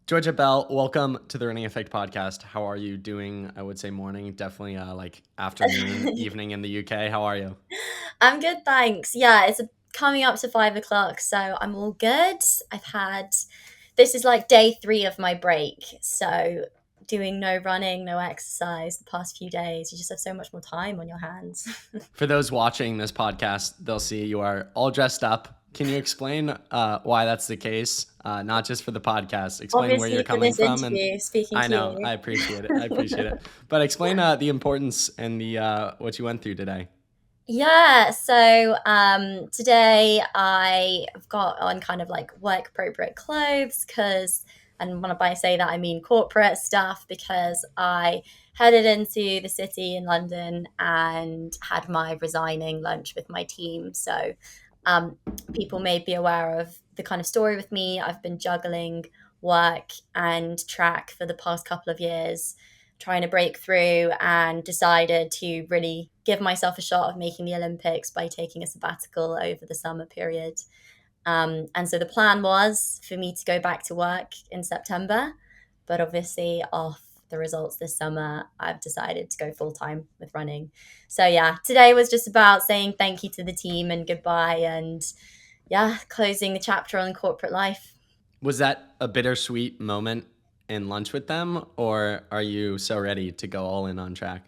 Georgia Bell, welcome to the Running Effect podcast. How are you doing? I would say morning, definitely like afternoon, evening in the UK. How are you? I'm good, thanks. Yeah, it's coming up to 5 o'clock, so I'm all good. I've had this is like day three of my break, so doing no running, no exercise the past few days. You just have so much more time on your hands. For those watching this podcast, they'll see you are all dressed up. Can you explain why that's the case? Not just for the podcast. Explain where you're Obviously, for coming this from, and interview, speaking I to know I you. appreciate it. I appreciate it. But explain the importance and the what you went through today. Yeah, so today I've got on kind of like work appropriate clothes because, and when I say that, I mean corporate stuff because I headed into the city in London and had my resigning lunch with my team. So um, people may be aware of the kind of story with me. I've been juggling work and track for the past couple of years trying to break through and decided to really give myself a shot of making the Olympics by taking a sabbatical over the summer period. And so the plan was for me to go back to work in September, but obviously, off the results this summer, I've decided to go full time with running. So, yeah, today was just about saying thank you to the team and goodbye, and yeah, closing the chapter on corporate life. Was that a bittersweet moment in lunch with them, or are you so ready to go all in on track?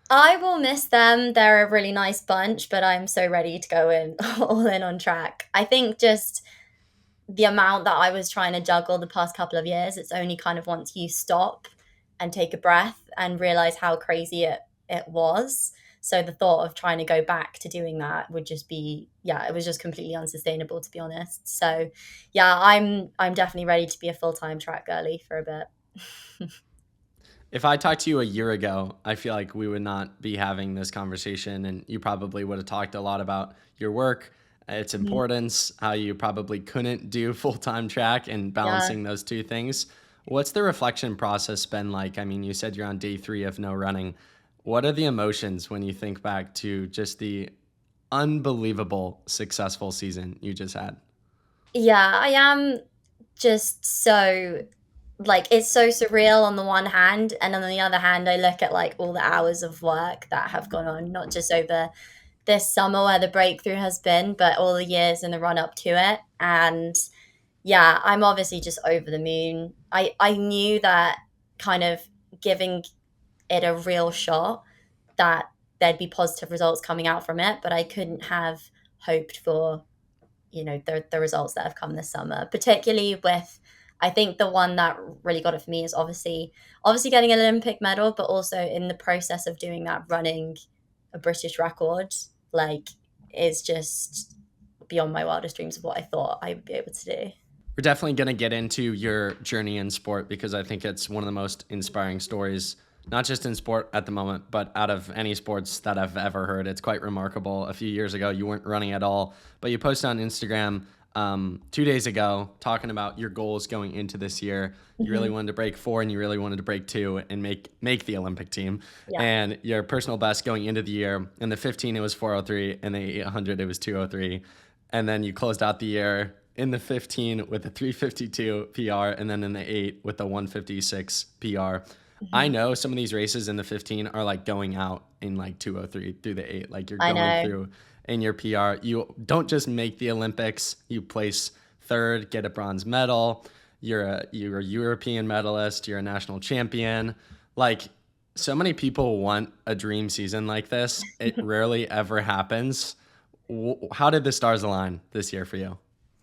I will miss them. They're a really nice bunch, but I'm so ready to go in all in on track. I think just the amount that I was trying to juggle the past couple of years, it's only kind of once you stop and take a breath and realize how crazy it was. So the thought of trying to go back to doing that would just be, yeah, it was just completely unsustainable to be honest. So yeah, I'm definitely ready to be a full-time track girly for a bit. If I talked to you a year ago, I feel like we would not be having this conversation, and you probably would have talked a lot about your work, its importance, how you probably couldn't do full time track, and Yeah. balancing those two things. What's the reflection process been like? I mean, you said you're on day three of no running. What are the emotions when you think back to just the unbelievable successful season you just had? Yeah, I am just so like it's so surreal on the one hand, and on the other hand I look at like all the hours of work that have gone on, not just over this summer where the breakthrough has been, but all the years in the run up to it. And yeah, I'm obviously just over the moon. I knew that kind of giving it a real shot, that there'd be positive results coming out from it, but I couldn't have hoped for, the results that have come this summer, particularly with, I think the one that really got it for me is obviously getting an Olympic medal, but also in the process of doing that, running a British record, like, is just beyond my wildest dreams of what I thought I would be able to do. We're definitely going to get into your journey in sport because I think it's one of the most inspiring stories, not just in sport at the moment, but out of any sports that I've ever heard. It's quite remarkable. A few years ago, you weren't running at all, but you posted on Instagram 2 days ago talking about your goals going into this year. You really Hmm. wanted to break four and you really wanted to break two and make the Olympic team. Yeah. And your personal best going into the year in the 15 it was 4:03, and the 800 it was 2:03, and then you closed out the year in the 15 with a 352 PR, and then in the 8 with a 156 PR. I Hmm. know some of these races in the 15 are like going out in like 2:03 through the 8. Like you're I going know. through in your PR. You don't just make the Olympics, you place third, get a bronze medal. You're a European medalist, you're a national champion. Like so many people want a dream season like this. It rarely ever happens. How did the stars align this year for you?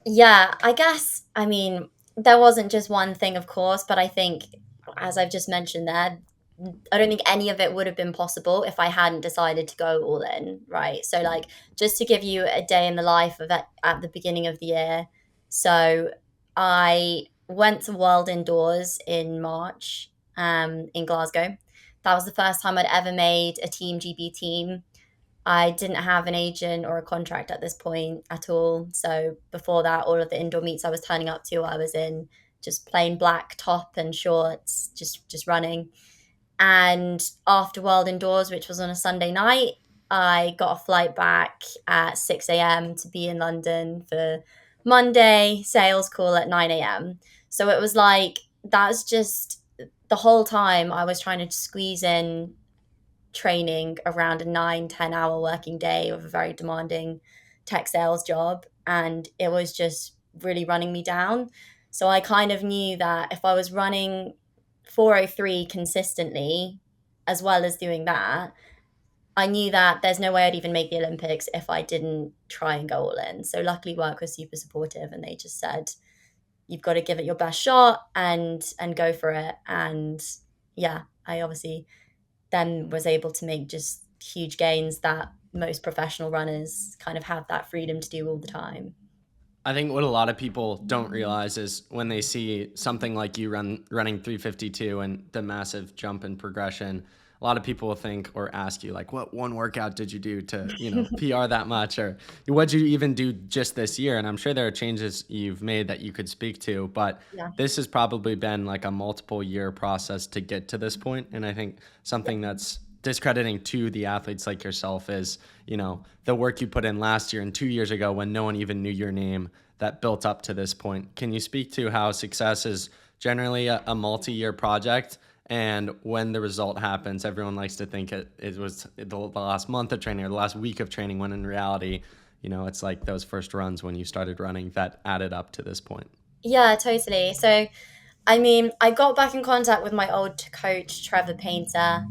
Yeah, I guess, I mean, there wasn't just one thing, of course, but I think, as I've just mentioned there, I don't think any of it would have been possible if I hadn't decided to go all in, right? So, like, just to give you a day in the life of it at the beginning of the year. So, I went to World Indoors in March, in Glasgow. That was the first time I'd ever made a Team GB team. I didn't have an agent or a contract at this point at all. So before that, all of the indoor meets I was turning up to, I was in just plain black top and shorts, just running. And after World Indoors, which was on a Sunday night, I got a flight back at 6 a.m. to be in London for Monday sales call at 9 a.m. So it was like that's just the whole time I was trying to squeeze in training around a 9-10 hour working day of a very demanding tech sales job. And it was just really running me down. So I kind of knew that if I was running 4:03 consistently, as well as doing that, I knew that there's no way I'd even make the Olympics if I didn't try and go all in. So luckily work was super supportive and they just said, you've got to give it your best shot and go for it. And yeah, I obviously then was able to make just huge gains that most professional runners kind of have that freedom to do all the time. I think what a lot of people don't realize is when they see something like you running 352 and the massive jump in progression, a lot of people will think or ask you like, what one workout did you do to, PR that much, or what did you even do just this year? And I'm sure there are changes you've made that you could speak to, but Yeah. this has probably been like a multiple year process to get to this point. And I think Yeah. something that's discrediting to the athletes like yourself is, the work you put in last year and 2 years ago when no one even knew your name that built up to this point. Can you speak to how success is generally a multi-year project? And when the result happens, everyone likes to think it was the last month of training or the last week of training, when in reality, it's like those first runs when you started running that added up to this point. Yeah, totally. So I mean, I got back in contact with my old coach, Trevor Painter,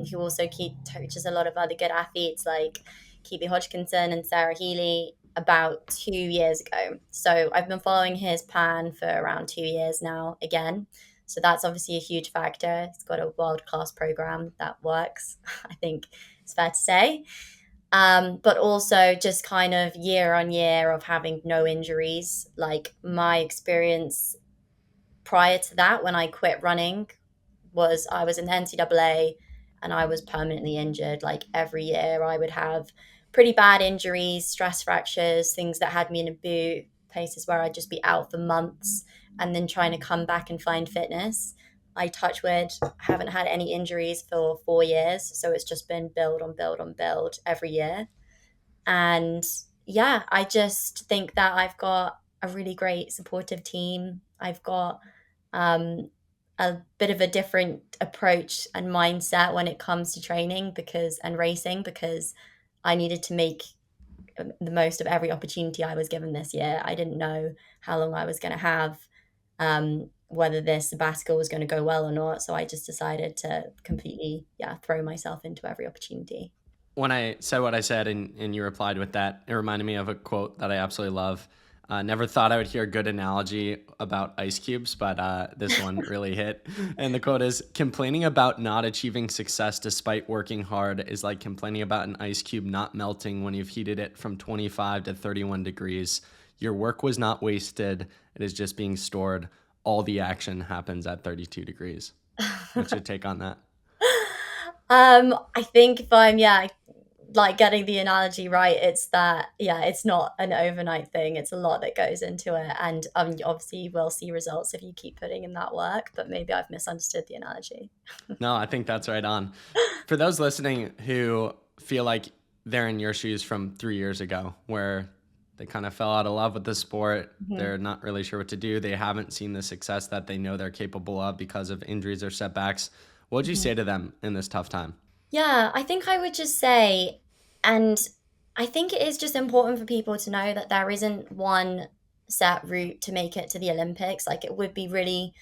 who also coaches a lot of other good athletes like Keely Hodgkinson and Sarah Healy about 2 years ago. So I've been following his plan for around 2 years now again. So that's obviously a huge factor. He's got a world class program that works, I think it's fair to say. But also just kind of year on year of having no injuries. Like my experience prior to that, when I quit running, was I was in the NCAA and I was permanently injured. Like every year, I would have pretty bad injuries, stress fractures, things that had me in a boot, places where I'd just be out for months and then trying to come back and find fitness. I touch wood, haven't had any injuries for 4 years. So it's just been build on build on build every year. And yeah, I just think that I've got a really great supportive team. I've got um, a bit of a different approach and mindset when it comes to training and racing because I needed to make the most of every opportunity I was given this year. I didn't know how long I was going to have, whether this sabbatical was going to go well or not. So I just decided to completely, yeah, throw myself into every opportunity. When I said what I said and you replied with that, it reminded me of a quote that I absolutely love. Never thought I would hear a good analogy about ice cubes, but this one really hit. And the quote is, complaining about not achieving success despite working hard is like complaining about an ice cube not melting when you've heated it from 25 to 31 degrees. Your work was not wasted. It is just being stored. All the action happens at 32 degrees. What's your take on that? I think if I'm, yeah, like getting the analogy right, it's that, yeah, it's not an overnight thing. It's a lot that goes into it. And obviously, you will see results if you keep putting in that work, but maybe I've misunderstood the analogy. No, I think that's right on. For those listening who feel like they're in your shoes from 3 years ago, where they kind of fell out of love with the sport, Mhm. they're not really sure what to do, they haven't seen the success that they know they're capable of because of injuries or setbacks, what would you Mhm. say to them in this tough time? Yeah, I think I would just say, and I think it is just important for people to know that there isn't one set route to make it to the Olympics. Like, it would be really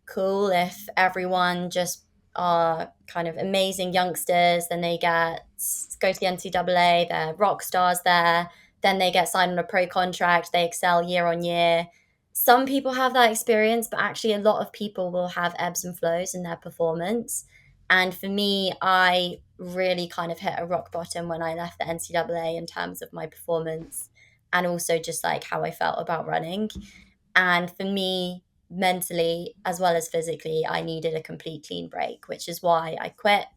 cool if everyone just are kind of amazing youngsters, then they go to the NCAA, they're rock stars there, then they get signed on a pro contract, they excel year on year. Some people have that experience, but actually a lot of people will have ebbs and flows in their performance. And for me, I really kind of hit a rock bottom when I left the NCAA in terms of my performance and also just like how I felt about running. And for me, mentally as well as physically, I needed a complete clean break, which is why I quit.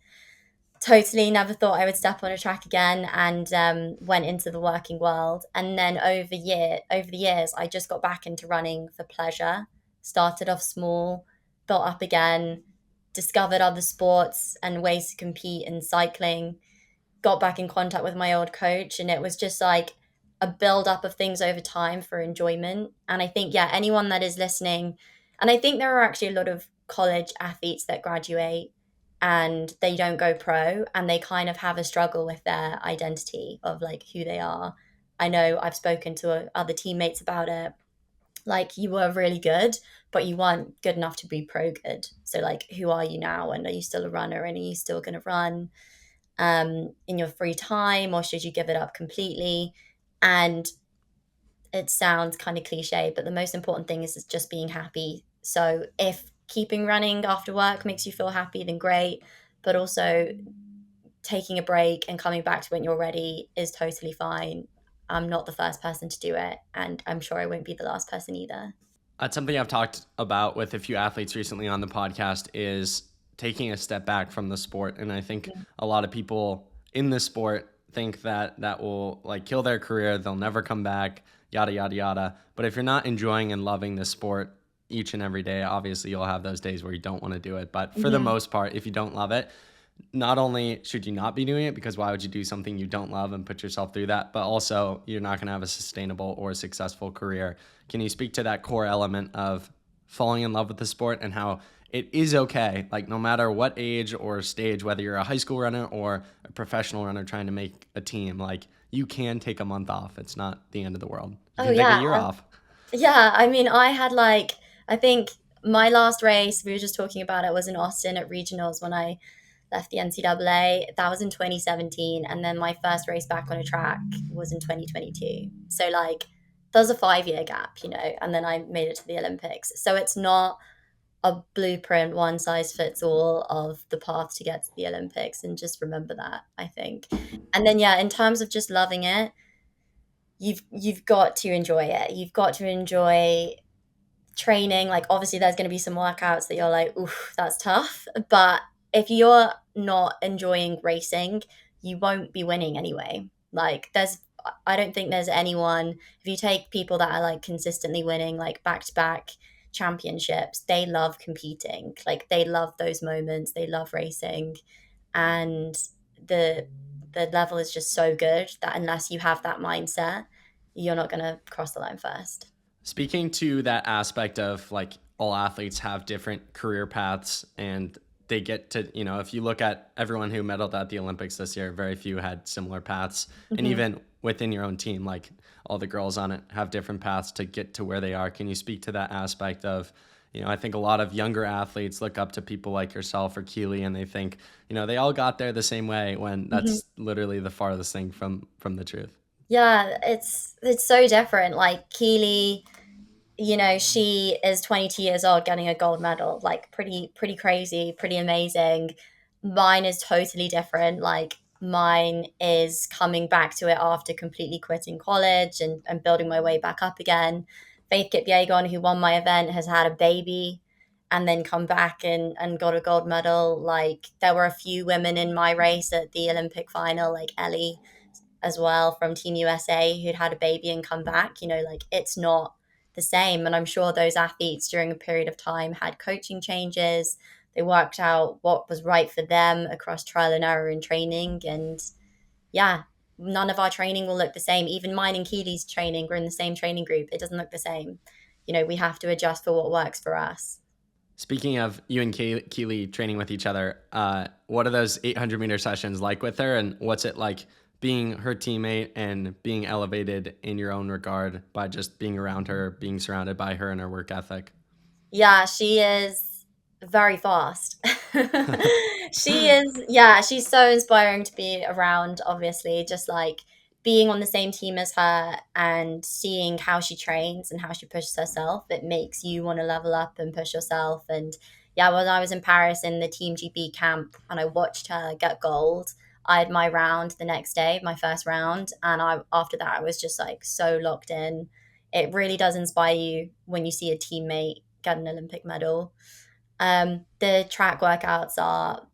Totally never thought I would step on a track again and went into the working world. And then over the years, I just got back into running for pleasure. Started off small, built up again, discovered other sports and ways to compete in cycling, got back in contact with my old coach, and it was just like a build up of things over time for enjoyment. And I think, yeah, anyone that is listening, And I think there are actually a lot of college athletes that graduate and they don't go pro and they kind of have a struggle with their identity of like who they are. I know I've spoken to other teammates about it. Like you were really good, but you weren't good enough to be pro good. So like who are you now? And are you still a runner and are you still going to run in your free time or should you give it up completely? And it sounds kind of cliche, but the most important thing is just being happy. So if keeping running after work makes you feel happy, then great. But also taking a break and coming back to when you're ready is totally fine. I'm not the first person to do it, and I'm sure I won't be the last person either. That's something I've talked about with a few athletes recently on the podcast is taking a step back from the sport. And I think Yeah. a lot of people in the sport think that that will like kill their career. They'll never come back, yada, yada, yada. But if you're not enjoying and loving the sport each and every day, obviously you'll have those days where you don't want to do it. But for the Mhm. most part, if you don't love it, not only should you not be doing it because why would you do something you don't love and put yourself through that, but also you're not going to have a sustainable or successful career. Can you speak to that core element of falling in love with the sport and how it is okay, like no matter what age or stage, whether you're a high school runner or a professional runner trying to make a team, like you can take a month off. It's not the end of the world. You Oh can take a yeah, year off. yeah. I mean, I had like I think my last race we were just talking about it was in Austin at regionals when I left the NCAA. That was in 2017, and then my first race back on a track was in 2022. So like, there's a 5 year gap, and then I made it to the Olympics. So it's not a blueprint, one size fits all of the path to get to the Olympics, and just remember that. I think, and then yeah, in terms of just loving it, you've got to enjoy it. You've got to enjoy training. Like obviously there's going to be some workouts that you're like, oof, that's tough. But if you're not enjoying racing, you won't be winning anyway. Like I don't think there's anyone, if you take people that are like consistently winning, like back to back championships, they love competing. Like they love those moments, they love racing. And the the level is just so good that unless you have that mindset, you're not going to cross the line first. Speaking to that aspect of like all athletes have different career paths and they get to, if you look at everyone who medaled at the Olympics this year, very few had similar paths. And Mhm. even within your own team, like all the girls on it have different paths to get to where they are. Can you speak to that aspect of, I think a lot of younger athletes look up to people like yourself or Keely and they think, they all got there the same way when Mhm. that's literally the farthest thing from the truth. Yeah, it's so different. Like Keely, she is 22 years old getting a gold medal. Like pretty crazy, pretty amazing. Mine is totally different. Like mine is coming back to it after completely quitting college and building my way back up again. Faith Kipyegon, who won my event, has had a baby and then come back and got a gold medal. Like there were a few women in my race at the Olympic final, like Ellie as well from Team USA who'd had a baby and come back. Like it's not the same. And I'm sure those athletes during a period of time had coaching changes. They worked out what was right for them across trial and error in training. And yeah, none of our training will look the same. Even mine and Keely's training, we're in the same training group. It doesn't look the same. We have to adjust for what works for us. Speaking of you and Keely training with each other, what are those 800-meter sessions like with her, and what's it like being her teammate and being elevated in your own regard by just being around her, being surrounded by her and her work ethic? Yeah, she is very fast. She is, yeah, she's so inspiring to be around, obviously, just like being on the same team as her and seeing how she trains and how she pushes herself. It makes you want to level up and push yourself. And yeah, when I was in Paris in the Team GB camp and I watched her get gold, I had my round the next day, my first round. And after that, I was just like so locked in. It really does inspire you when you see a teammate get an Olympic medal. The track workouts are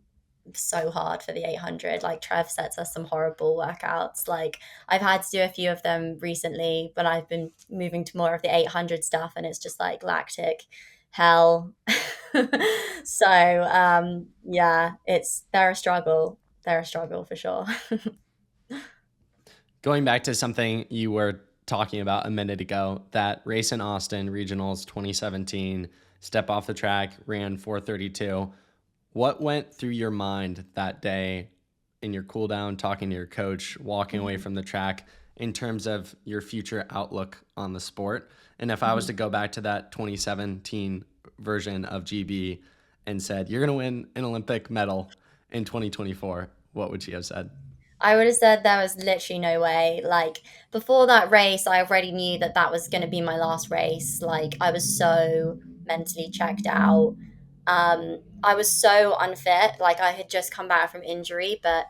so hard for the 800. Like Trev sets us some horrible workouts. Like I've had to do a few of them recently, but I've been moving to more of the 800 stuff, and it's just like lactic hell. So yeah, they're a struggle. They're a struggle for sure. Going back to something you were talking about a minute ago, that race in Austin, regionals 2017, step off the track, ran 4:32. What went through your mind that day in your cool down, talking to your coach, walking away Mhm, from the track in terms of your future outlook on the sport? And if I was mhm. to go back to that 2017 version of GB and said, "You're going to win an Olympic medal in 2024," what would she have said? I would have said there was literally no way. Like before that race, I already knew that that was going to be my last race. Like I was so mentally checked out. I was so unfit. Like I had just come back from injury, but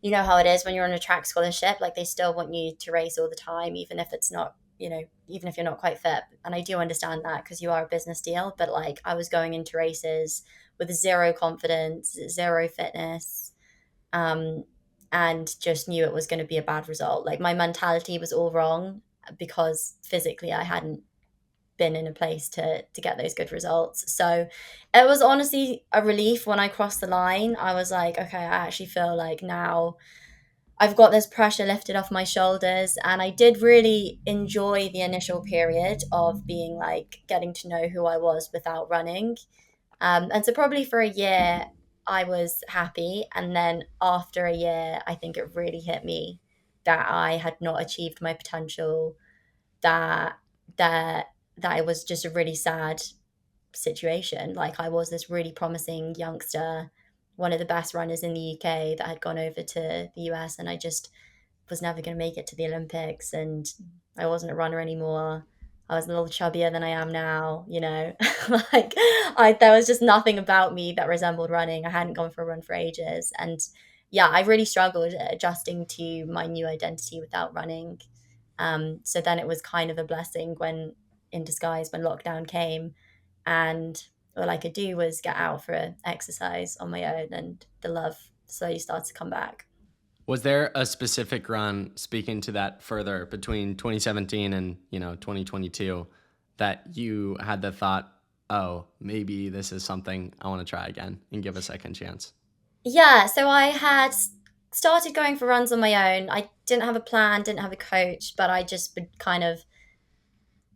you know how it is when you're on a track scholarship. Like they still want you to race all the time, even if it's not, even if you're not quite fit. And I do understand that because you are a business deal. But like I was going into races with zero confidence, zero fitness, um, and just knew it was going to be a bad result. Like my mentality was all wrong because physically I hadn't been in a place to get those good results. So it was honestly a relief when I crossed the line. I was like, okay, I actually feel like now I've got this pressure lifted off my shoulders. And I did really enjoy the initial period of being like getting to know who I was without running. And so probably for a year, I was happy. And then after a year, I think it really hit me that I had not achieved my potential, that that that it was just a really sad situation. Like I was this really promising youngster, one of the best runners in the UK that had gone over to the US, and I just was never going to make it to the Olympics, and I wasn't a runner anymore. I was a little chubbier than I am now, like there was just nothing about me that resembled running. I hadn't gone for a run for ages, and yeah, I really struggled adjusting to my new identity without running. So then it was kind of a blessing when in disguise when lockdown came, and all I could do was get out for exercise on my own, and the love slowly started to come back. Was there a specific run, speaking to that further, between 2017 and 2022, that you had the thought, oh, maybe this is something I want to try again and give a second chance? Yeah, so I had started going for runs on my own. I didn't have a plan, didn't have a coach, but I just would kind of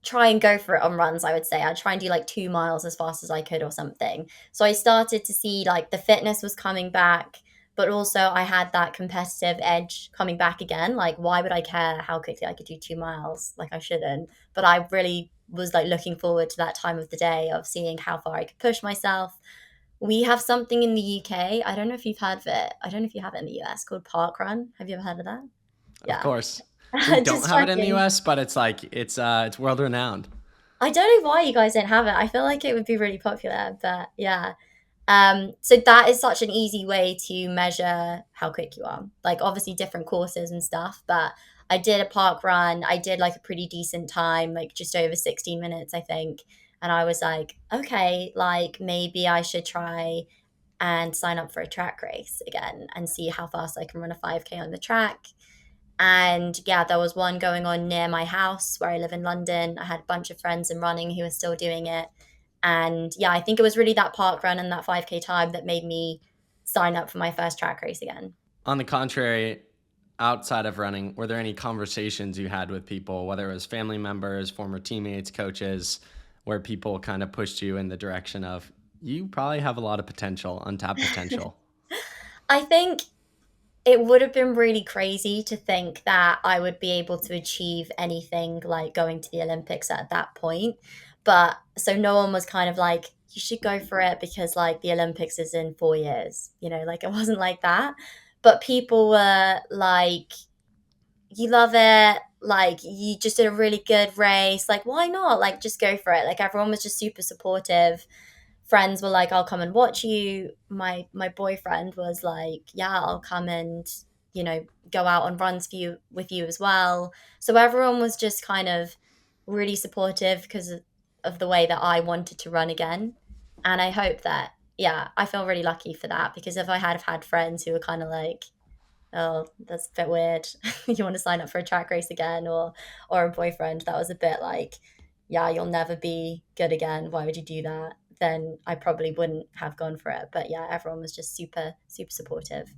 try and go for it on runs. I would say I'd try and do like 2 miles as fast as I could or something. So I started to see like the fitness was coming back, but also I had that competitive edge coming back again. Like, why would I care how quickly I could do 2 miles? Like, I shouldn't. But I really was like looking forward to that time of the day of seeing how far I could push myself. We have something in the UK. I don't know if you've heard of it. I don't know if you have it in the US called Park Run. Have you ever heard of that? Of Yeah. course. We don't Just have it in the trekking. US, but it's world renowned. I don't know why you guys don't have it. I feel like it would be really popular, but yeah. So that is such an easy way to measure how quick you are. Like obviously different courses and stuff, but I did a park run. I did like a pretty decent time, like just over 16 minutes, I think. And I was like, okay, like maybe I should try and sign up for a track race again and see how fast I can run a 5K on the track. And yeah, there was one going on near my house where I live in London. I had a bunch of friends in running who were still doing it. And yeah, I think it was really that park run and that 5K time that made me sign up for my first track race again. On the contrary, outside of running, were there any conversations you had with people, whether it was family members, former teammates, coaches, where people kind of pushed you in the direction of, you probably have a lot of potential, untapped potential? I think it would have been really crazy to think that I would be able to achieve anything like going to the Olympics at that point. But so no one was kind of like, you should go for it because like the Olympics is in 4 years, like it wasn't like that. But people were like, you love it. Like you just did a really good race. Like, why not? Like, just go for it. Like everyone was just super supportive. Friends were like, I'll come and watch you. My boyfriend was like, yeah, I'll come and you know go out on runs for you with you as well. So everyone was just kind of really supportive because of the way that I wanted to run again. And I hope that, yeah, I feel really lucky for that because if I had have had friends who were kind of like, oh, that's a bit weird. You want to sign up for a track race again, or a boyfriend that was a bit like, yeah, you'll never be good again. Why would you do that? Then I probably wouldn't have gone for it. But yeah, everyone was just super, super supportive.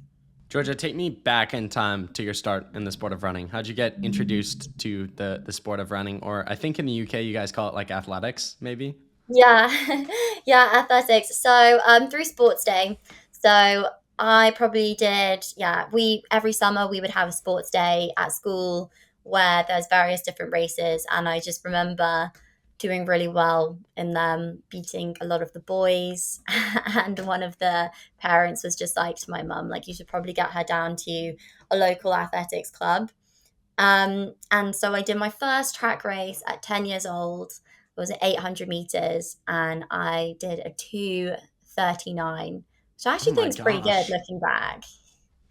Georgia, take me back in time to your start in the sport of running. How'd you get introduced to the sport of running? Or I think in the UK, you guys call it like athletics, maybe? Yeah, yeah, athletics. So, through sports day. So I probably did. Yeah, we every summer we would have a sports day at school where there's various different races, and I just remember doing really well in them, beating a lot of the boys. And one of the parents was just like to my mum, like, you should probably get her down to a local athletics club. And so I did my first track race at 10 years old. It was at 800 meters, and I did a 2:39, which I Oh actually my think is pretty good gosh. looking back.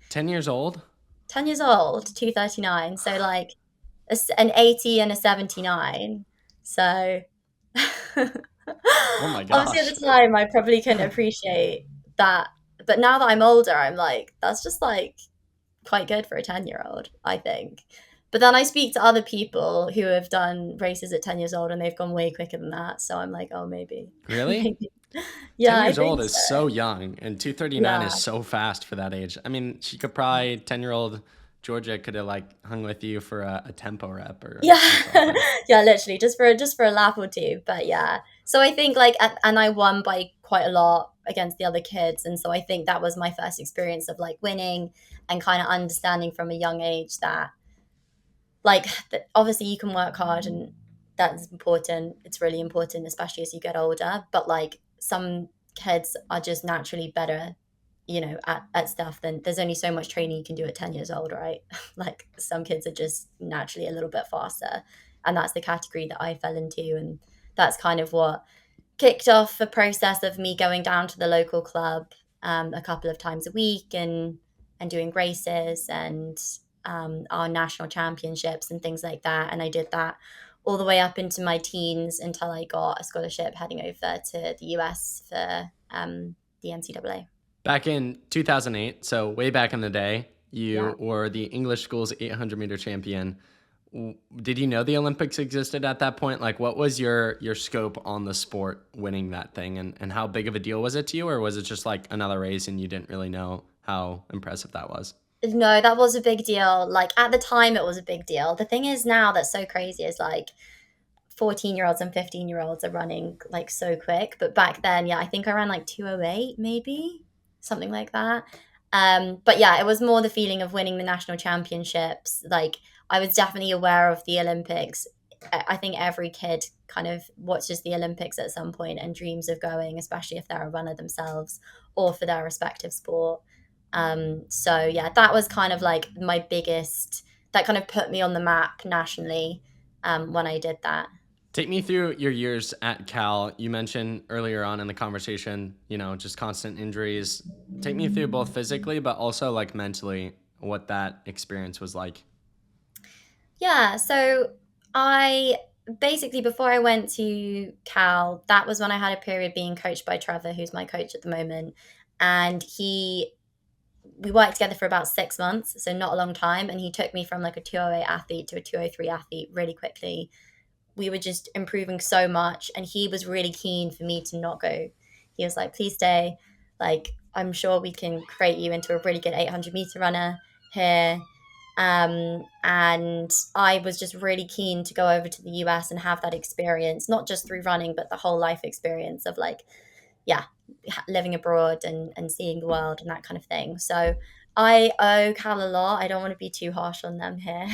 10 years old? 10 years old, 2:39. So, like, an 80 and a 79. So, Oh my obviously, at gosh. the time, I probably couldn't appreciate that. But now that I'm older, I'm like, that's just like quite good for a 10-year-old, I think. But then I speak to other people who have done races at 10 years old and they've gone way quicker than that. So I'm like, oh, maybe. Really? Maybe. 10 Yeah, I years think old is so. so young, and 239 is Yeah. so fast for that age. I mean, she could probably, 10-year-old Georgia could have like hung with you for a tempo rep Yeah. or something. Yeah, literally just for a lap or two. But yeah. So I think like and I won by quite a lot against the other kids. And so I think that was my first experience of like winning and kind of understanding from a young age that like obviously you can work hard and that's important, it's really important especially as you get older, but like some kids are just naturally better, at stuff. Then there's only so much training you can do at 10 years old, right? Like some kids are just naturally a little bit faster, and that's the category that I fell into, and that's kind of what kicked off a process of me going down to the local club a couple of times a week and doing races and our national championships and things like that. And I did that all the way up into my teens until I got a scholarship heading over to the US for the NCAA. Back in 2008, so way back in the day, Yeah. you were the English school's 800-meter champion. Did you know the Olympics existed at that point? Like, what was your scope on the sport winning that thing, and how big of a deal was it to you, or was it just like another race and you didn't really know how impressive that was? No, that was a big deal. Like at the time, it was a big deal. The thing is now that's so crazy is like 14-year-olds and 15-year-olds are running like so quick. But back then, yeah, I think I ran like 2:08, maybe something like that. But yeah, it was more the feeling of winning the national championships. Like I was definitely aware of the Olympics. I think every kid kind of watches the Olympics at some point and dreams of going, especially if they're a runner themselves or for their respective sport. So yeah, that was kind of like my biggest, that kind of put me on the map nationally when I did that. Take me through your years at Cal. You mentioned earlier on in the conversation, just constant injuries. Take me through both physically, but also like mentally, what that experience was like. Yeah, so I basically, before I went to Cal, that was when I had a period being coached by Trevor, who's my coach at the moment. And we worked together for about 6 months, so not a long time. And he took me from like a 2:08 athlete to a 2:03 athlete really quickly. We were just improving so much, and he was really keen for me to not go. He was like, please stay. Like, I'm sure we can create you into a really good 800-meter runner here. And I was just really keen to go over to the US and have that experience, not just through running, but the whole life experience of like, yeah, living abroad and seeing the world and that kind of thing. So I owe Cal a lot. I don't want to be too harsh on them here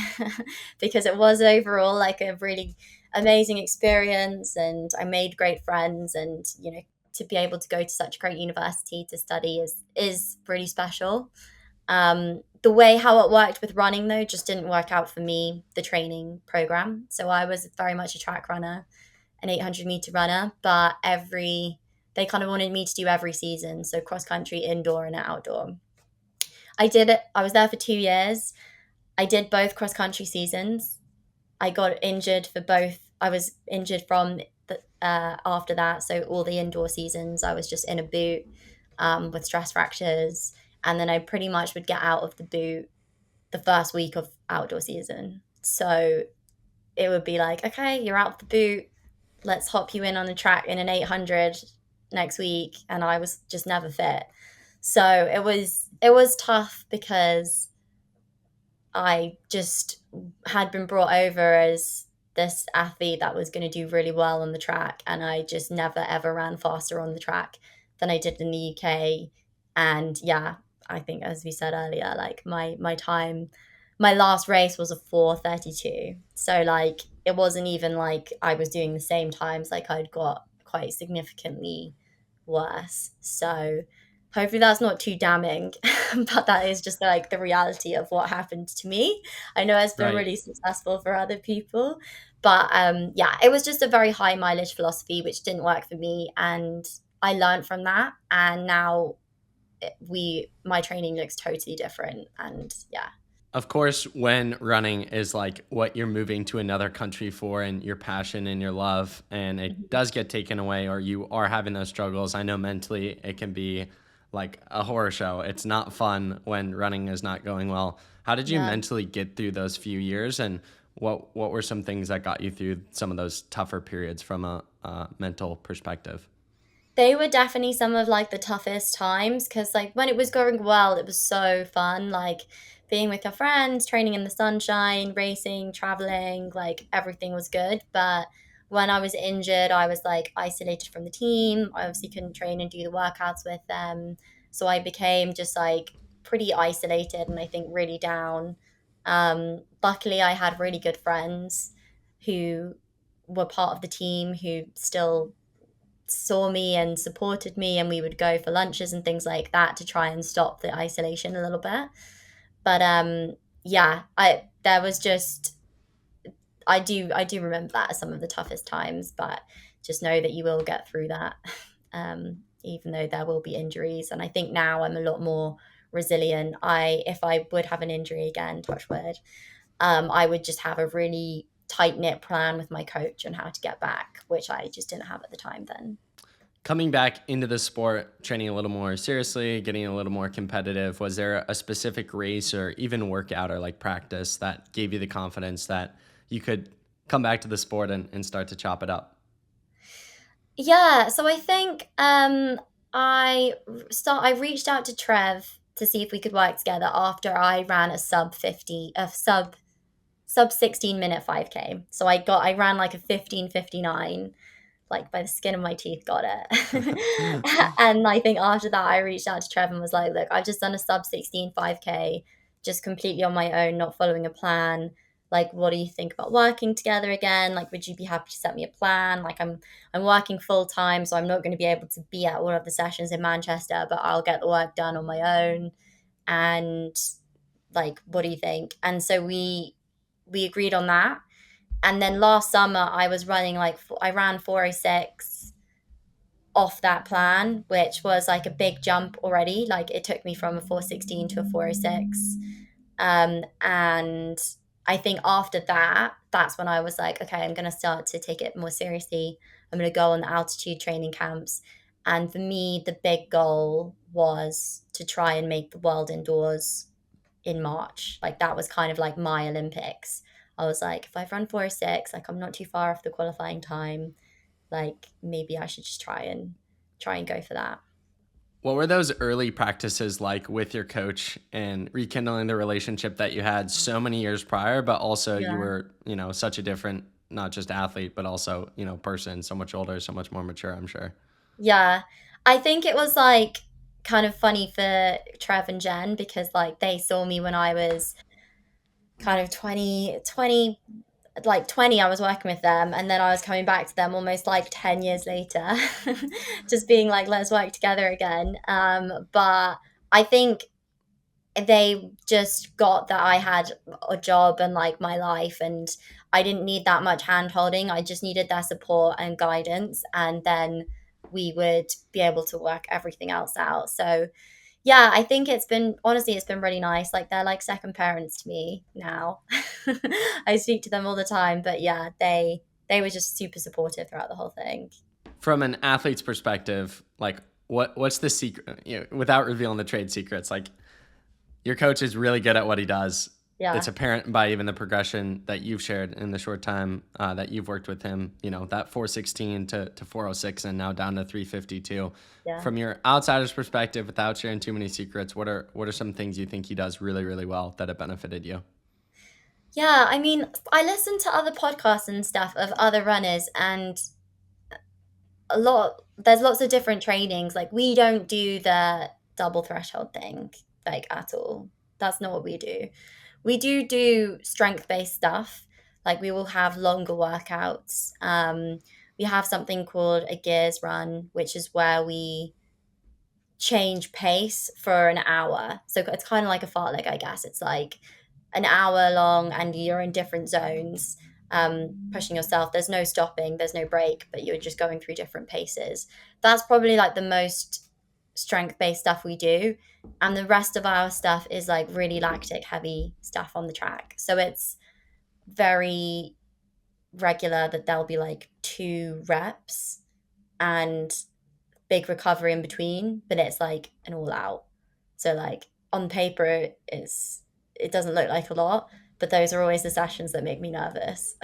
because it was overall like a really amazing experience, and I made great friends, and to be able to go to such a great university to study is really special. The way how it worked with running though just didn't work out for me, the training program. So I was very much a track runner, an 800-meter runner, but they kind of wanted me to do every season, so cross country, indoor and outdoor. I did it. I was there for 2 years. I did both cross country seasons. I got injured for both. I was injured from after that, so all the indoor seasons I was just in a boot with stress fractures, and then I pretty much would get out of the boot the first week of outdoor season. So it would be like, okay, you're out of the boot, let's hop you in on the track in an 800 next week, and I was just never fit. So it was tough because I just had been brought over as this athlete that was going to do really well on the track, and I just never ever ran faster on the track than I did in the UK. And yeah, I think as we said earlier, like my time, my last race was a 4:32. So like it wasn't even like I was doing the same times, like I'd got quite significantly worse. So hopefully that's not too damning, but that is just like the reality of what happened to me. I know it's been Right. really successful for other people, but yeah, it was just a very high mileage philosophy which didn't work for me, and I learned from that, and now we my training looks totally different, and yeah. Of course, when running is like what you're moving to another country for and your passion and your love, and it Mhm. does get taken away or you are having those struggles, I know mentally it can be like a horror show. It's not fun when running is not going well. How did you Yeah. mentally get through those few years, and what were some things that got you through some of those tougher periods from a mental perspective? They were definitely some of, like, the toughest times, because like, when it was going well, it was so fun, like, being with your friends, training in the sunshine, racing, traveling, like, everything was good, but when I was injured, I was, like, isolated from the team. I obviously couldn't train and do the workouts with them, so I became just, like, pretty isolated and I think really down. Luckily, I had really good friends who were part of the team who still saw me and supported me, and we would go for lunches and things like that to try and stop the isolation a little bit. But yeah, I there was just I do remember that as some of the toughest times, but just know that you will get through that. Even though there will be injuries, and I think now I'm a lot more resilient. I If I would have an injury again, touch wood, I would just have a really tight knit plan with my coach on how to get back, which I just didn't have at the time then. Coming back into the sport, training a little more seriously, getting a little more competitive, was there a specific race or even workout or like practice that gave you the confidence that you could come back to the sport and start to chop it up? Yeah, so I think I reached out to Trev to see if we could work together after I ran a sub 16 minute 5K. So I ran like a 15:59, like by the skin of my teeth got it. And I think after that I reached out to Trev and was like, look, I've just done a sub 16 5K just completely on my own, not following a plan. Like, what do you think about working together again? Like, would you be happy to set me a plan? Like, I'm working full time, so I'm not going to be able to be at all of the sessions in Manchester, but I'll get the work done on my own. And like, what do you think? And so we agreed on that. And then last summer I was running like I ran 4:06 off that plan, which was like a big jump already. Like it took me from a 4:16 to a 4:06. And I think after that, that's when I was like, okay, I'm going to start to take it more seriously. I'm going to go on the altitude training camps. And for me, the big goal was to try and make the world indoors in March. Like that was kind of like my Olympics. I was like, if I've run 4:06, like I'm not too far off the qualifying time. Like maybe I should just try and go for that. What were those early practices like with your coach and rekindling the relationship that you had so many years prior, but also you Yeah. were, such a different, not just athlete, but also, person, so much older, so much more mature, I'm sure. Yeah. I think it was like kind of funny for Trev and Jen because like they saw me when I was kind of 20, like 20, I was working with them, and then I was coming back to them almost like 10 years later, just being like, let's work together again. But I think they just got that I had a job and like my life, and I didn't need that much hand holding. I just needed their support and guidance, and then we would be able to work everything else out. So yeah, I think it's been really nice. Like they're like second parents to me now. I speak to them all the time, but yeah, they were just super supportive throughout the whole thing. From an athlete's perspective, like what's the secret, without revealing the trade secrets, like your coach is really good at what he does. It's Yeah, apparent by even the progression that you've shared in the short time that you've worked with him. That 416 to 406 and now down to 352. yeah. From your outsider's perspective, without sharing too many secrets, what are some things you think he does really really well that have benefited you? Yeah, I mean, I listen to other podcasts and stuff of other runners, and there's lots of different trainings. Like, we don't do the double threshold thing, like, at all. That's not what we do. We do strength based stuff. Like, we will have longer workouts. We have something called a gears run, which is where we change pace for an hour. So it's kind of like a fartlek, I guess. It's like an hour long, and you're in different zones, pushing yourself. There's no stopping, there's no break, but you're just going through different paces. That's probably like the most strength based stuff we do. And the rest of our stuff is like really lactic heavy stuff on the track. So it's very regular that there'll be like 2 reps and big recovery in between, but it's like an all out. So like on paper, it doesn't look like a lot, but those are always the sessions that make me nervous.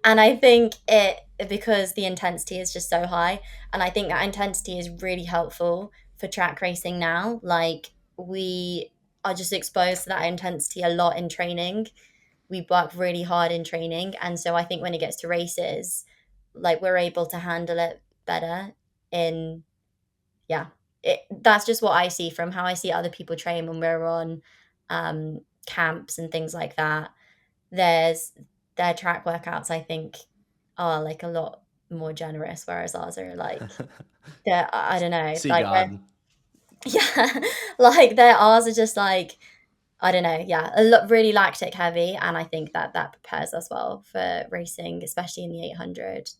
And I think it because the intensity is just so high, and I think that intensity is really helpful for track racing now. Like, we are just exposed to that intensity a lot in training. We work really hard in training, and so I think when it gets to races, like, we're able to handle it better in yeah, that's just what I see from how I see other people train when we're on camps and things like that. There's their track workouts, I think, are like a lot more generous, whereas ours are like they're I don't know, See like God. yeah, like their ours are just like I don't know, yeah, a lot really lactic heavy, and I think that that prepares us well for racing, especially in the 800.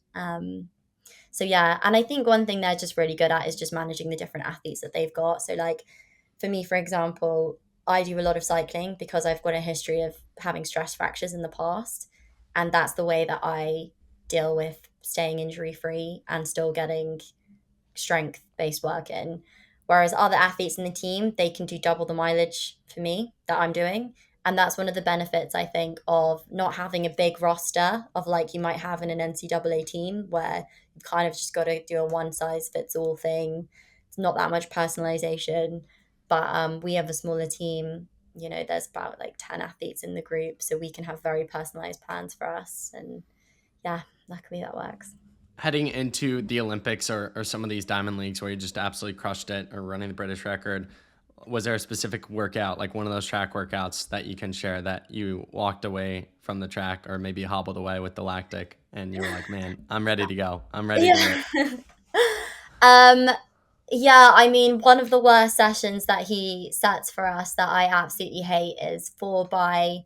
So yeah, and I think one thing they're just really good at is just managing the different athletes that they've got. So like for me, for example, I do a lot of cycling because I've got a history of having stress fractures in the past, and that's the way that I deal with staying injury free and still getting strength based work in. Whereas other athletes in the team, they can do double the mileage for me that I'm doing. And that's one of the benefits, I think, of not having a big roster of like you might have in an NCAA team where you kind of just got to do a one size fits all thing. It's not that much personalization. But we have a smaller team. You know, there's about like 10 athletes in the group. So we can have very personalized plans for us. And yeah, luckily that works. Heading into the Olympics or some of these diamond leagues where you just absolutely crushed it or running the British record, was there a specific workout, like one of those track workouts that you can share that you walked away from the track or maybe hobbled away with the lactic and you were like, man, I'm ready to go. I'm ready to Yeah. rip. um, yeah, I mean, one of the worst sessions that he sets for us that I absolutely hate is 4 by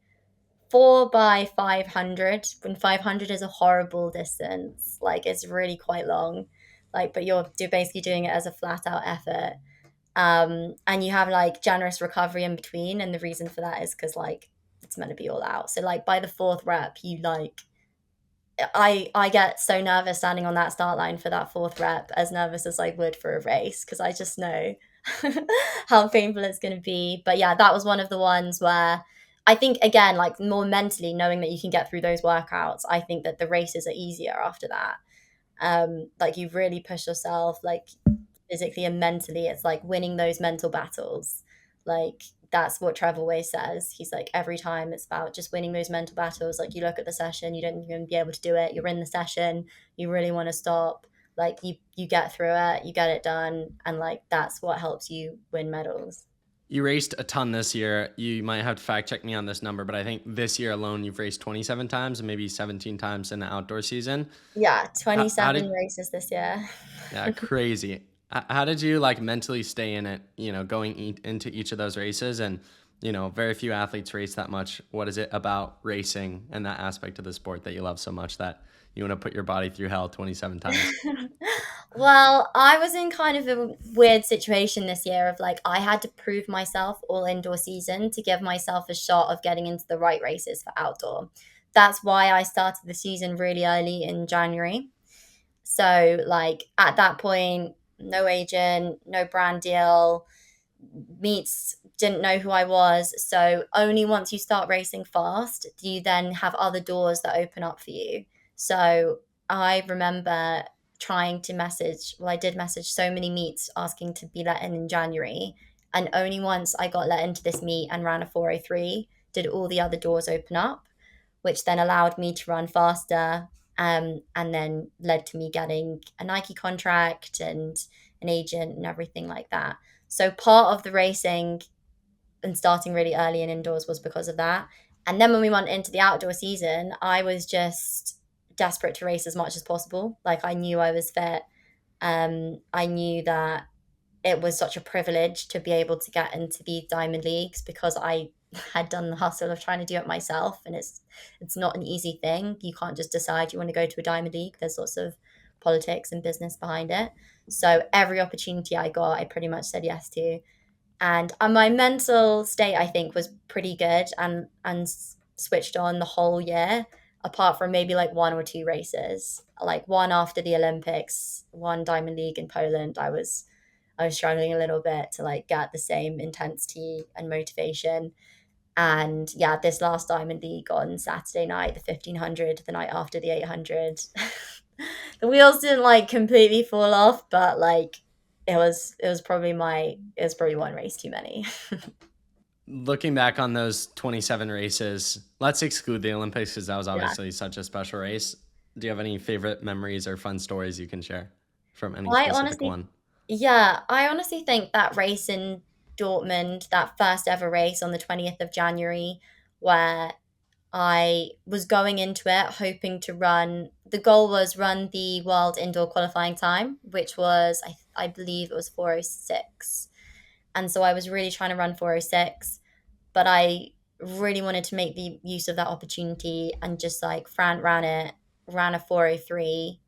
500. When 500 is a horrible distance, like it's really quite long, like but you're basically doing it as a flat out effort. And you have like generous recovery in between, and the reason for that is because like it's meant to be all out. So like by the fourth rep, you like I get so nervous standing on that start line for that fourth rep, as nervous as I would for a race, because I just know how painful it's going to be. But yeah, that was one of the ones where I think again, like more mentally knowing that you can get through those workouts, I think that the races are easier after that. Like you really push yourself, like physically and mentally. It's like winning those mental battles. Like that's what Trevor always says. He's like every time it's about just winning those mental battles. Like you look at the session, you don't even be able to do it. You're in the session, you really want to stop. Like you get through it, you get it done, and like that's what helps you win medals. You raced a ton this year. You might have to fact check me on this number, but I think this year alone you've raced 27 times and maybe 17 times in the outdoor season. Yeah, How 27 did races this year. Yeah, crazy. How did you like mentally stay in it, going into each of those races? And, very few athletes race that much. What is it about racing and that aspect of the sport that you love so much that you want to put your body through hell 27 times? Well, I was in kind of a weird situation this year of like I had to prove myself all indoor season to give myself a shot of getting into the right races for outdoor. That's why I started the season really early in January. So, like at that point, no agent, no brand deal, meets didn't know who I was. So only once you start racing fast do you then have other doors that open up for you. So I remember trying to message, well, I did message so many meets asking to be let in January. And only once I got let into this meet and ran a 403 did all the other doors open up. which then allowed me to run faster, and then led to me getting a Nike contract and an agent and everything like that. So part of the racing and starting really early in indoors was because of that. And then when we went into the outdoor season, I was just desperate to race as much as possible. Like I knew I was fit. I knew that it was such a privilege to be able to get into the diamond leagues because I had done the hustle of trying to do it myself, and it's not an easy thing. You can't just decide you want to go to a diamond league. There's lots of politics and business behind it. So every opportunity I got, I pretty much said yes to. And my mental state, I think, was pretty good and switched on the whole year, apart from maybe like one or two races, like one after the Olympics, one Diamond League in Poland. I was struggling a little bit to like get the same intensity and motivation. And yeah, this last Diamond League on Saturday night, the 1500, the night after the 800, the wheels didn't like completely fall off, but like it was probably one race too many. Looking back on those 27 races, let's exclude the Olympics because that was Yeah. obviously such a special race. Do you have any favorite memories or fun stories you can share from any I specific honestly one? Yeah, I honestly think that race in Dortmund, that first ever race on the 20th of January, where I was going into it hoping to run, the goal was run the world indoor qualifying time, which was, I believe it was 4:06. And so I was really trying to run 4:06, but I really wanted to make the use of that opportunity and just like ran it, ran a 4:03,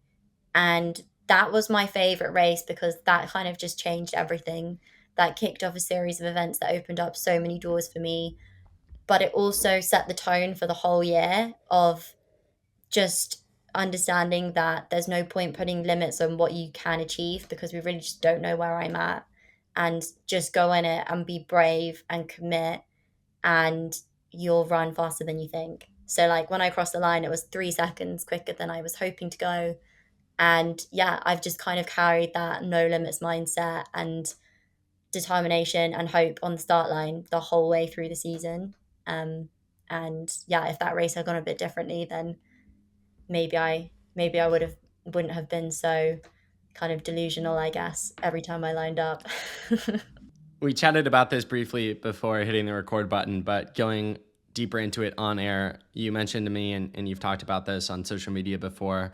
and that was my favorite race because that kind of just changed everything. That kicked off a series of events that opened up so many doors for me, but it also set the tone for the whole year of just understanding that there's no point putting limits on what you can achieve because we really just don't know where I'm at, and just go in it and be brave and commit, and you'll run faster than you think. So like when I crossed the line, it was 3 seconds quicker than I was hoping to go. And yeah, I've just kind of carried that no limits mindset and determination and hope on the start line the whole way through the season. Um, and yeah, if that race had gone a bit differently, then maybe I wouldn't have been so kind of delusional, I guess, every time I lined up. We chatted about this briefly before hitting the record button, but going deeper into it on air, you mentioned to me, and you've talked about this on social media before,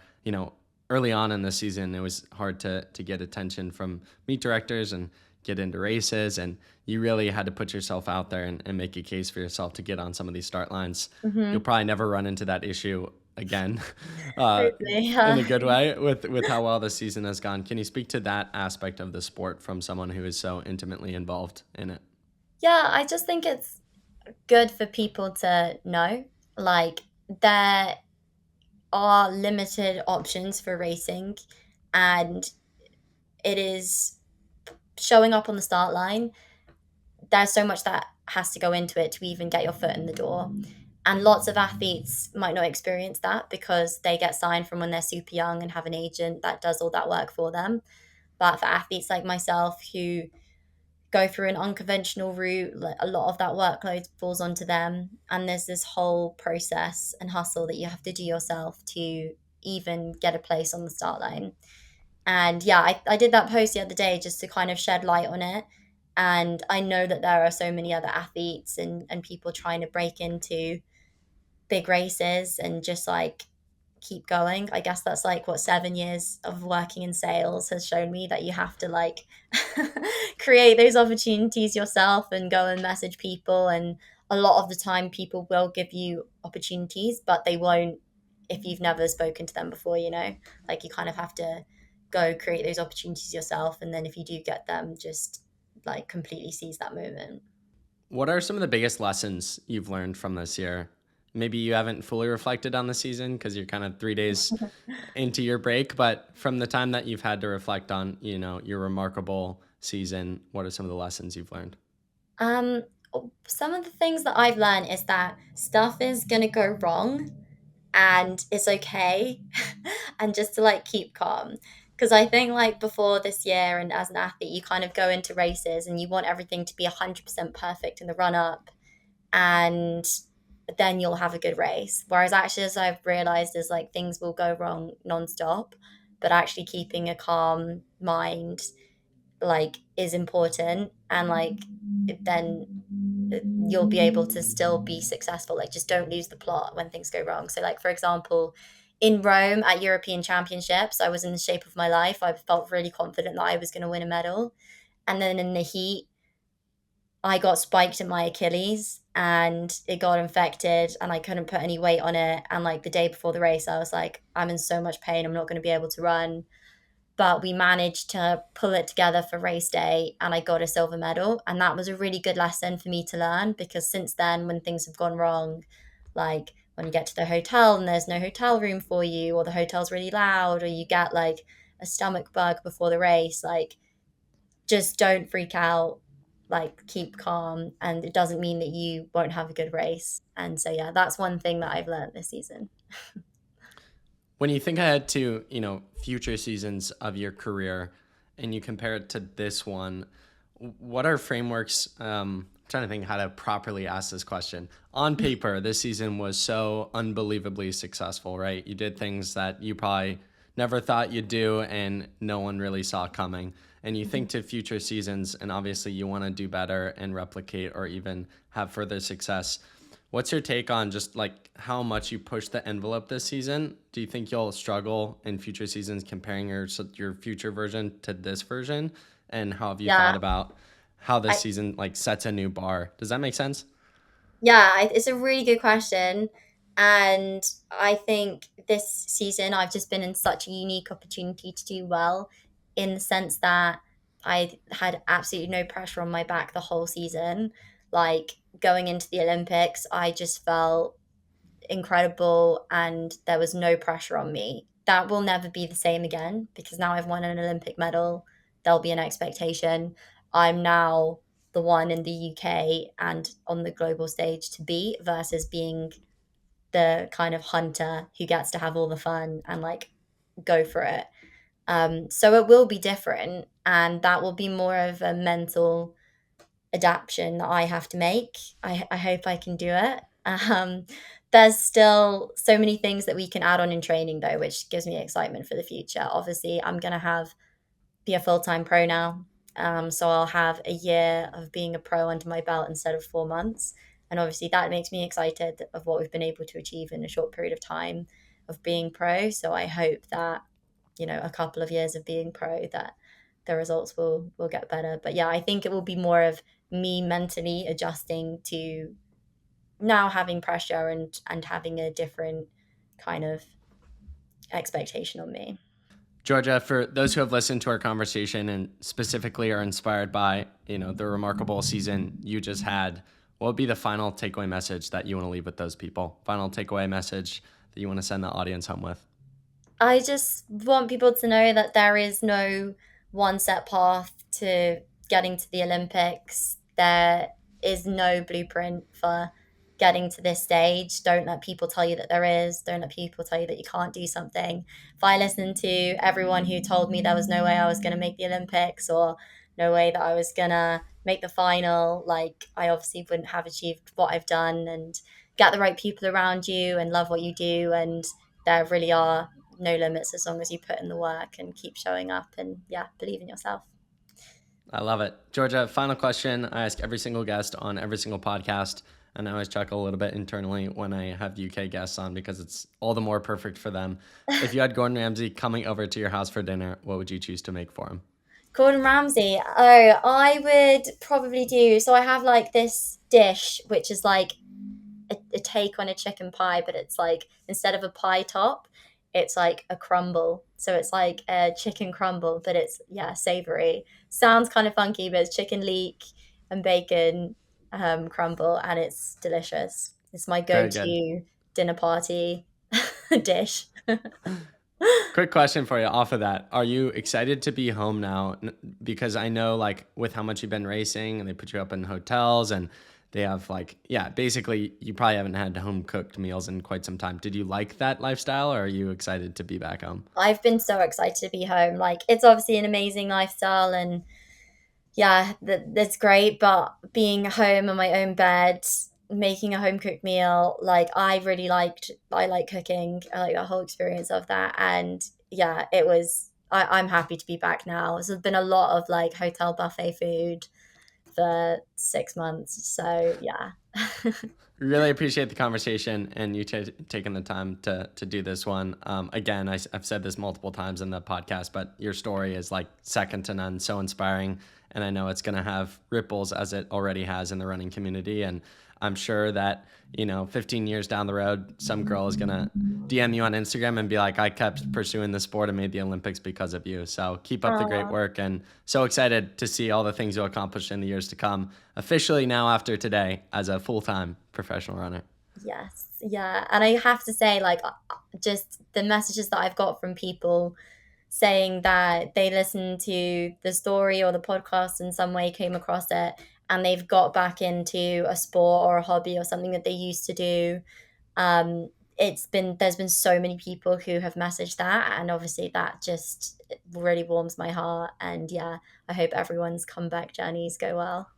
early on in the season, it was hard to get attention from meet directors and get into races. And you really had to put yourself out there and make a case for yourself to get on some of these start lines. You'll Hmm. probably never run into that issue again, uh, Totally. in a good way with how well the season has gone. Can you speak to that aspect of the sport from someone who is so intimately involved in it? Yeah, I just think it's good for people to know. Like, there are limited options for racing, and it is showing up on the start line. There's so much that has to go into it to even get your foot in the door. And lots of athletes might not experience that because they get signed from when they're super young and have an agent that does all that work for them. But for athletes like myself who go through an unconventional route, like, a lot of that workload falls onto them. And there's this whole process and hustle that you have to do yourself to even get a place on the start line. And yeah, I did that post the other day just to kind of shed light on it. And I know that there are so many other athletes and people trying to break into big races and just like keep going. I guess that's like what 7 years of working in sales has shown me, that you have to like create those opportunities yourself and go and message people. And a lot of the time, people will give you opportunities, but they won't if you've never spoken to them before, you know? Like you kind of have to go create those opportunities yourself. And then if you do get them, just like completely seize that moment. What are some of the biggest lessons you've learned from this year? Maybe you haven't fully reflected on the season because you're kind of 3 days into your break, but from the time that you've had to reflect on, your remarkable season, what are some of the lessons you've learned? Um, some of the things that I've learned is that stuff is gonna go wrong and it's okay, and just to like keep calm. Because I think like before this year and as an athlete, you kind of go into races and you want everything to be 100% perfect in the run up. And then you'll have a good race. Whereas actually, as I've realized, is like things will go wrong nonstop, but actually keeping a calm mind like is important, and like then you'll be able to still be successful. Like just don't lose the plot when things go wrong. So like for example, in Rome at European Championships, I was in the shape of my life. I felt really confident that I was going to win a medal. And then in the heat, I got spiked in my Achilles and it got infected and I couldn't put any weight on it. And like the day before the race, I was like, I'm in so much pain. I'm not going to be able to run. But we managed to pull it together for race day and I got a silver medal. And that was a really good lesson for me to learn because since then, when things have gone wrong, like when you get to the hotel and there's no hotel room for you, or the hotel's really loud, or you get like a stomach bug before the race, like just don't freak out, like keep calm. And it doesn't mean that you won't have a good race. And so, yeah, that's one thing that I've learned this season. When you think ahead to, future seasons of your career and you compare it to this one, what are frameworks? I'm trying to think how to properly ask this question. On paper, this season was so unbelievably successful, right? You did things that you probably never thought you'd do and no one really saw coming. And you think to future seasons, and obviously you want to do better and replicate or even have further success. What's your take on just like how much you push the envelope this season? Do you think you'll struggle in future seasons comparing your future version to this version? And how have you thought Yeah. about how this I, season like sets a new bar? Does that make sense? Yeah, it's a really good question. And I think this season I've just been in such a unique opportunity to do well in the sense that I had absolutely no pressure on my back the whole season. Like going into the Olympics, I just felt incredible and there was no pressure on me. That will never be the same again because now I've won an Olympic medal. There'll be an expectation. I'm now the one in the UK and on the global stage to beat versus being the kind of hunter who gets to have all the fun and like go for it. So it will be different and that will be more of a mental adaptation that I have to make. I hope I can do it. There's still so many things that we can add on in training though, which gives me excitement for the future. Obviously, I'm going to be a full-time pro now. So I'll have a year of being a pro under my belt instead of 4 months. And obviously that makes me excited of what we've been able to achieve in a short period of time of being pro. So I hope that, a couple of years of being pro that the results will get better. But yeah, I think it will be more of me mentally adjusting to now having pressure and having a different kind of expectation on me. Georgia, for those who have listened to our conversation and specifically are inspired by, the remarkable season you just had, what would be the final takeaway message that you want to leave with those people? Final takeaway message that you want to send the audience home with? I just want people to know that there is no one set path to getting to the Olympics. There is no blueprint for getting to this stage. Don't let people tell you that there is. Don't let people tell you that you can't do something. If I listened to everyone who told me there was no way I was going to make the Olympics or no way that I was going to make the final, like I obviously wouldn't have achieved what I've done. And get the right people around you and love what you do. And there really are no limits as long as you put in the work and keep showing up and yeah, believe in yourself. I love it. Georgia, final question. I ask every single guest on every single podcast, and I always chuckle a little bit internally when I have UK guests on because it's all the more perfect for them. If you had Gordon Ramsay coming over to your house for dinner, what would you choose to make for him? Gordon Ramsay. Oh, I would probably do. So I have like this dish, which is like a take on a chicken pie, but it's like instead of a pie top, it's like a crumble. So it's like a chicken crumble, but it's yeah, savory. Sounds kind of funky, but it's chicken leek and bacon crumble, and it's delicious. It's my Very good. go-to dinner party dish. Quick question for you off of that. Are you excited to be home now? Because I know, like, with how much you've been racing and they put you up in hotels and they have, like, yeah, basically, you probably haven't had home cooked meals in quite some time. Did you like that lifestyle or are you excited to be back home? I've been so excited to be home. Like it's obviously an amazing lifestyle and yeah, that's great. But being home in my own bed, making a home cooked meal. Like I like cooking. I like the whole experience of that. And yeah, I'm happy to be back now. So there's been a lot of like hotel buffet food for 6 months. So yeah. Really appreciate the conversation and you taking the time to do this one. Again, I've said this multiple times in the podcast, but your story is like second to none, so inspiring. And I know it's going to have ripples as it already has in the running community. And I'm sure that, 15 years down the road, some girl is going to DM you on Instagram and be like, I kept pursuing the sport and made the Olympics because of you. So keep up the great Oh, work, and so excited to see all the things you'll accomplish in the years to come, officially now after today as a full-time professional runner. yes. Yeah. And I have to say, like, just the messages that I've got from people saying that they listened to the story or the podcast in some way, came across it, and they've got back into a sport or a hobby or something that they used to do. There's been so many people who have messaged that, and obviously that just really warms my heart. And yeah, I hope everyone's comeback journeys go well.